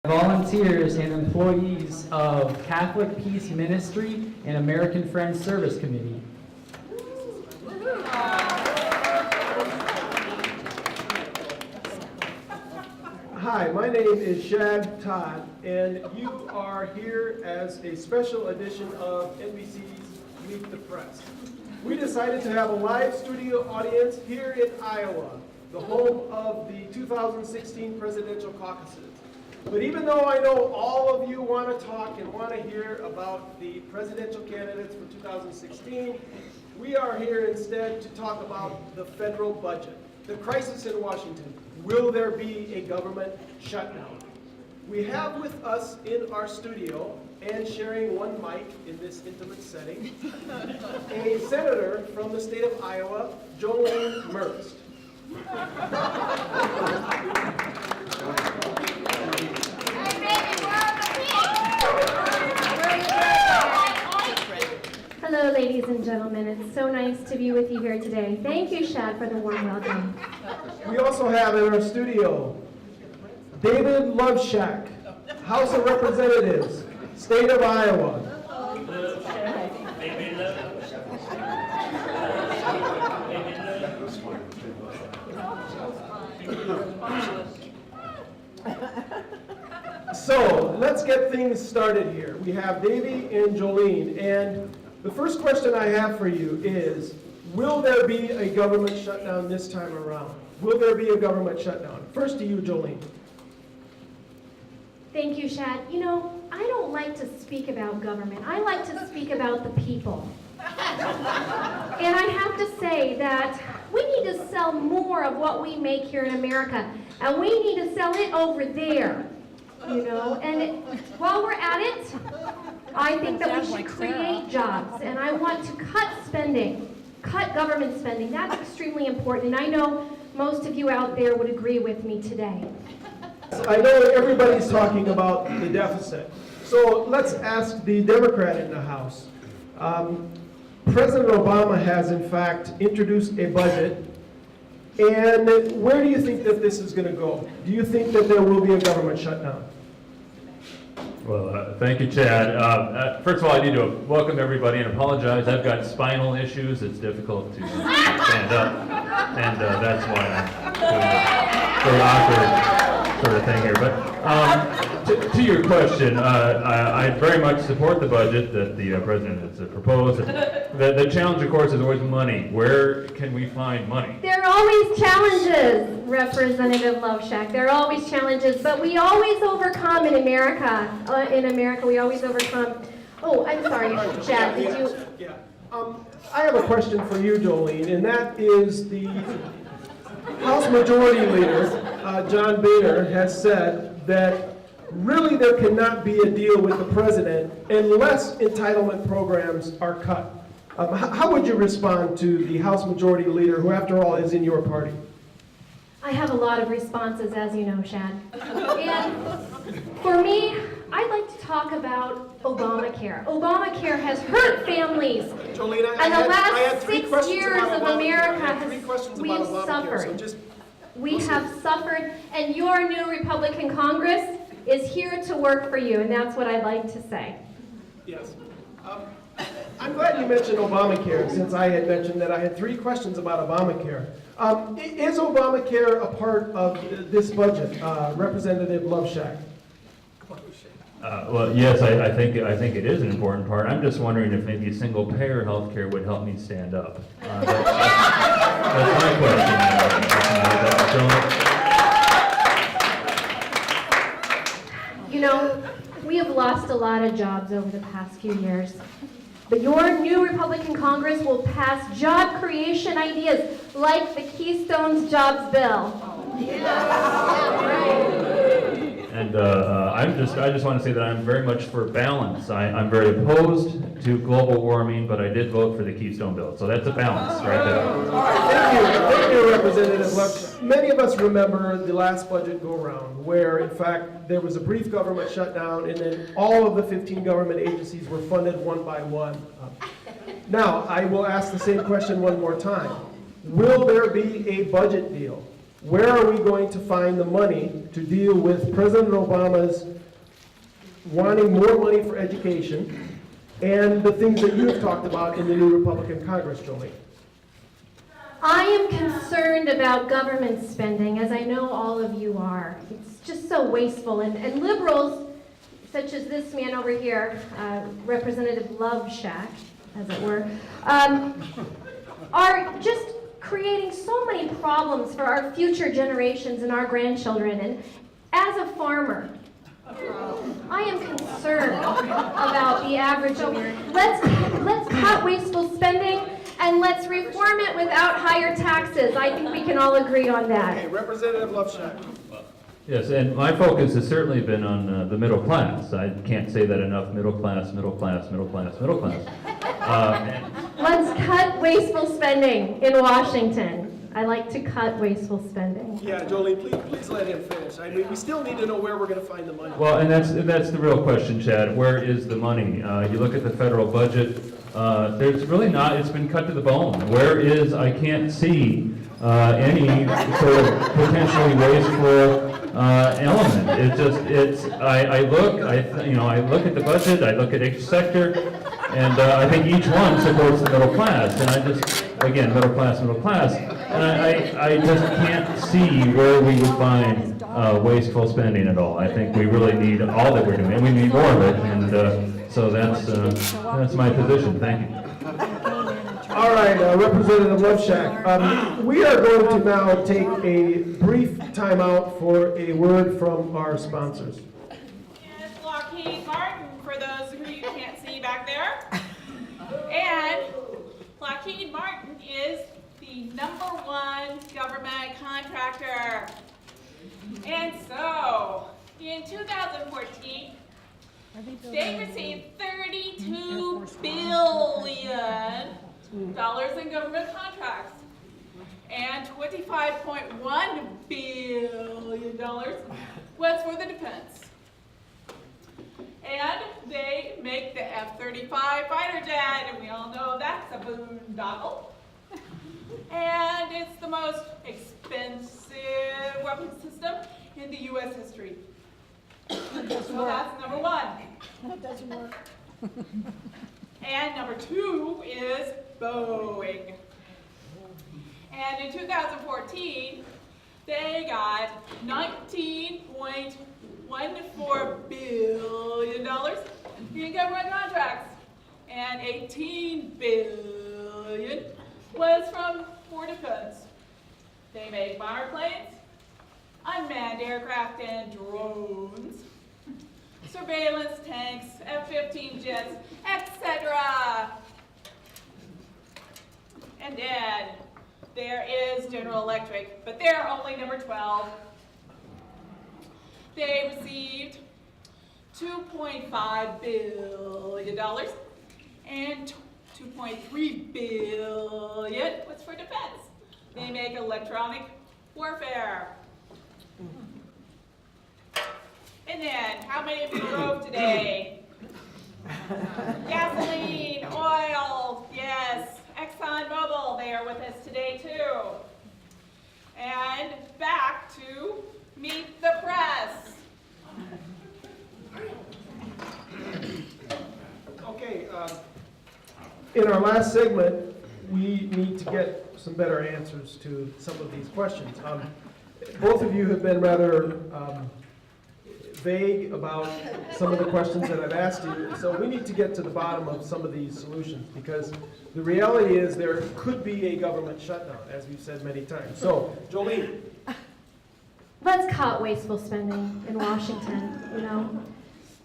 volunteers and employees of Catholic Peace Ministry and American Friends Service Committee. Hi, my name is Shad Todd, and you are here as a special edition of NBC's Meet the Press. We decided to have a live studio audience here in Iowa, the home of the 2016 presidential caucuses. But even though I know all of you want to talk and want to hear about the presidential candidates for 2016, we are here instead to talk about the federal budget, the crisis in Washington. Will there be a government shutdown? We have with us in our studio, and sharing one mic in this intimate setting, a senator from the state of Iowa, Jolene Mertz. Hello, ladies and gentlemen. It's so nice to be with you here today. Thank you, Shad, for the warm welcome. We also have in our studio David Loveshack, House of Representatives, State of Iowa. So let's get things started here. We have Davey and Jolene, and the first question I have for you is, will there be a government shutdown this time around? Will there be a government shutdown? First to you, Jolene. Thank you, Shad. You know, I don't like to speak about government. I like to speak about the people. And I have to say that we need to sell more of what we make here in America, and we need to sell it over there, you know. And while we're at it, I think that we should create jobs, and I want to cut spending, cut government spending. That's extremely important, and I know most of you out there would agree with me today. I know everybody's talking about the deficit. So let's ask the Democrat in the House. President Obama has, in fact, introduced a budget. And where do you think that this is going to go? Do you think that there will be a government shutdown? Well, thank you, Chad. First of all, I need to welcome everybody and apologize. I've got spinal issues. It's difficult to stand up, and that's why I'm doing a very awkward sort of thing here. But to your question, I very much support the budget that the president has proposed. The challenge, of course, is always money. Where can we find money? There are always challenges, Representative Loveshack. There are always challenges, but we always overcome in America. We always overcome. Oh, I'm sorry, Chad. Did you? Yeah. I have a question for you, Jolene, and that is the House Majority Leader, John Boehner, has said that really there cannot be a deal with the president unless entitlement programs are cut. How would you respond to the House Majority Leader, who after all is in your party? I have a lot of responses, as you know, Shad. And for me, I'd like to talk about Obamacare. Obamacare has hurt families. Jolene, and the last 6 years of America, we have suffered. So we have suffered, and your new Republican Congress is here to work for you, and that's what I'd like to say. Yes. I'm glad you mentioned Obamacare, since I had mentioned that I had 3 questions about Obamacare. Is Obamacare a part of this budget, Representative Loveshack? Well, yes, I think it is an important part. I'm just wondering if maybe single-payer health care would help me stand up. That's my question. You know, we have lost a lot of jobs over the past few years. But your new Republican Congress will pass job creation ideas like the Keystone's Jobs Bill. And I just want to say that I'm very much for balance. I'm very opposed to global warming, but I did vote for the Keystone Bill. So that's a balance right there. All right, thank you, Representative Lux. Many of us remember the last budget go-round, where in fact there was a brief government shutdown, and then all of the 15 government agencies were funded one by one. Now, I will ask the same question one more time. Will there be a budget deal? where are we going to find the money to deal with President Obama's wanting more money for education and the things that you have talked about in the new Republican Congress, Jolie? I am concerned about government spending, as I know all of you are. It's just so wasteful, and liberals, such as this man over here, Representative Love Shack, as it were, are just creating so many problems for our future generations and our grandchildren. And as a farmer, I am concerned about the average American. Let's cut wasteful spending and let's reform it without higher taxes. I think we can all agree on that. Okay, Representative Lovesack. Yes, and my focus has certainly been on the middle class. I can't say that enough. Middle class, middle class, middle class, middle class. Let's cut wasteful spending in Washington. I like to cut wasteful spending. Yeah, Jolie, please let him finish. I mean, we still need to know where we're going to find the money. Well, and that's the real question, Chad. Where is the money? You look at the federal budget. There's really not. It's been cut to the bone. Where is? I can't see any sort of potentially wasteful element. I look at the budget. I look at each sector, and I think each one supports the middle class. And again, middle class, and I just can't see where we would find wasteful spending at all. I think we really need all that we're doing, and we need more of it. And so that's my position. Thank you. All right, Representative Lovesack. We are going to now take a brief timeout for a word from our sponsors. It's Lockheed Martin, for those who you can't see back there. And Lockheed Martin is the #1 government contractor. And so, in 2014, they received $32 billion in government contracts, and $25.1 billion was for the defense. And they make the F-35 fighter jet, and we all know that's a boondoggle. And it's the most expensive weapon system in the U.S. history. So that's #1. That doesn't work. And #2 is Boeing. And in 2014, they got $19.14 billion in government contracts, and $18 billion was for defense. They make bomber planes, unmanned aircraft and drones, surveillance tanks, F-15 jets, etc. And then there is General Electric, but they're only #12. They received $2.5 billion, and $2.3 billion was for defense. They make electronic warfare. And then, how many of you drove today? Gasoline, oil, yes. ExxonMobil, they are with us today too. And back to Meet the Press. Okay, in our last segment, we need to get some better answers to some of these questions. Both of you have been rather vague about some of the questions that I've asked you, so we need to get to the bottom of some of these solutions, because the reality is there could be a government shutdown, as we've said many times. So, Jolene. Let's cut wasteful spending in Washington, you know.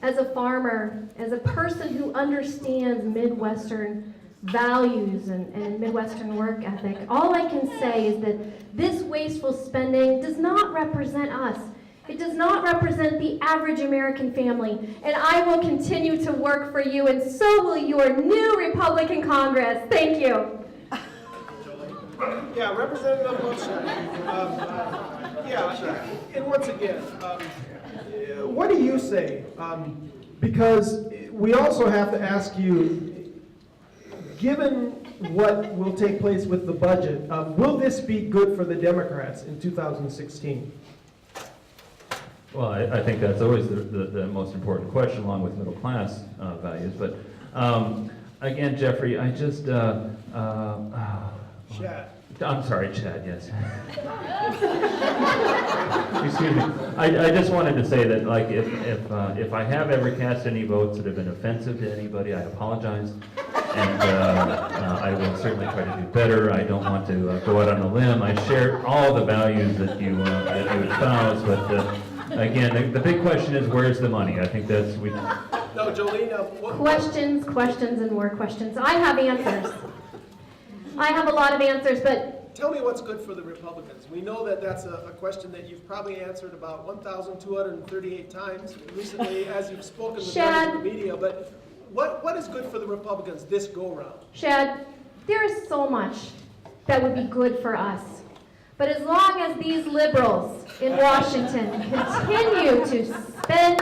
As a farmer, as a person who understands Midwestern values and Midwestern work ethic, all I can say is that this wasteful spending does not represent us. It does not represent the average American family, and I will continue to work for you, and so will your new Republican Congress. Thank you. Yeah, Representative Lovesack. And once again, what do you say? Because we also have to ask you, given what will take place with the budget. Will this be good for the Democrats in 2016? Well, I think that's always the most important question, along with middle class values. But again, Jeffrey, I just Chad. I'm sorry, Chad. Yes. Excuse me. I just wanted to say that, like, if I have ever cast any votes that have been offensive to anybody, I apologize, and I will certainly try to do better. I don't want to go out on a limb. I share all the values that you espouse, but again, the big question is, where's the money? I think that's No, Jolene. Questions, questions, and more questions. I have answers. I have a lot of answers, but Tell me what's good for the Republicans. We know that that's a question that you've probably answered about 1,238 times recently as you've spoken with members of the media, but what is good for the Republicans this go-round? Shad, there is so much that would be good for us. But as long as these liberals in Washington continue to spend,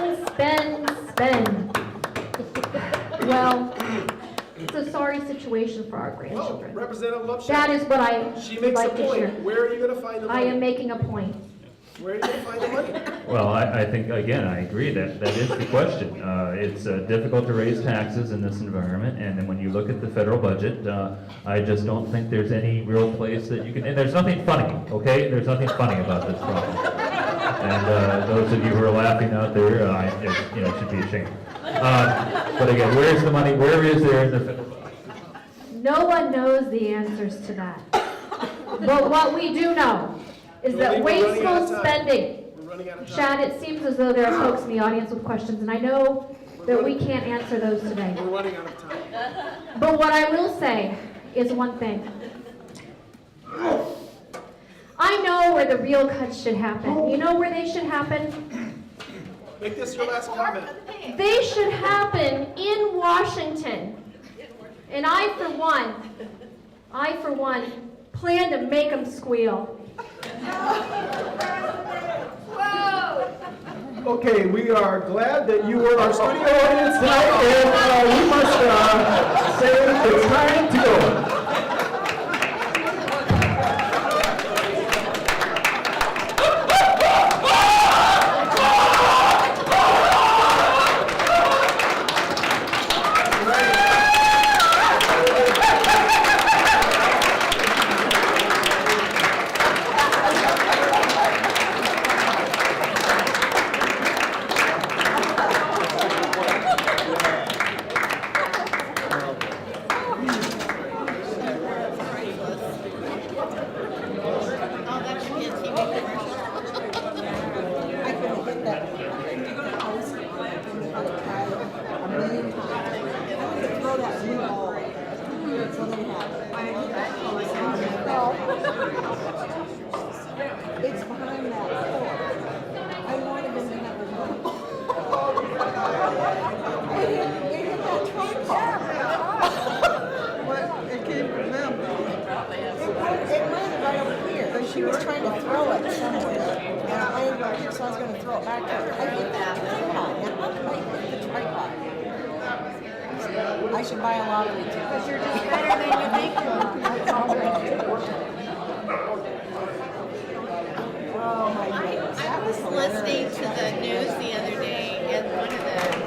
well, it's a sorry situation for our Well, grandchildren. Representative Lupshaw, That is what I she would makes a like to share. point. Where are you going to find the I money? am making a point. Where are you going to find the money? Well, I think, again, I agree that is the question. It's difficult to raise taxes in this environment, and then when you look at the federal budget, I just don't think there's any real place that you can, and there's nothing funny, okay? There's nothing funny about this problem. And those of you who are laughing out there, should be ashamed. But again, where's the money? Where is there in the federal budget? No one knows the answers to that. But what we do know is that wasteful spending. We're running out of time. Shad, it seems as though there are folks in the audience with questions, and I know that we can't answer those today. We're running out of time. But what I will say is one thing. I know where the real cuts should happen. You know where they should happen? Make this your last comment. They should happen in Washington. And I, for one, plan to make them squeal. Okay, we are glad that you were our studio audience tonight, and we must say it's time to go. It's behind that door. I wanted them to have a look. It hit that tripod. It came from them. It landed right over here, but she was trying to throw it somewhere. And it landed right here, so I was going to throw it back to her. I hit that tripod. Now, how can I hit the tripod? I should buy a lottery ticket. Because you're just better than you think you are. I was listening to the news the other day, and one of the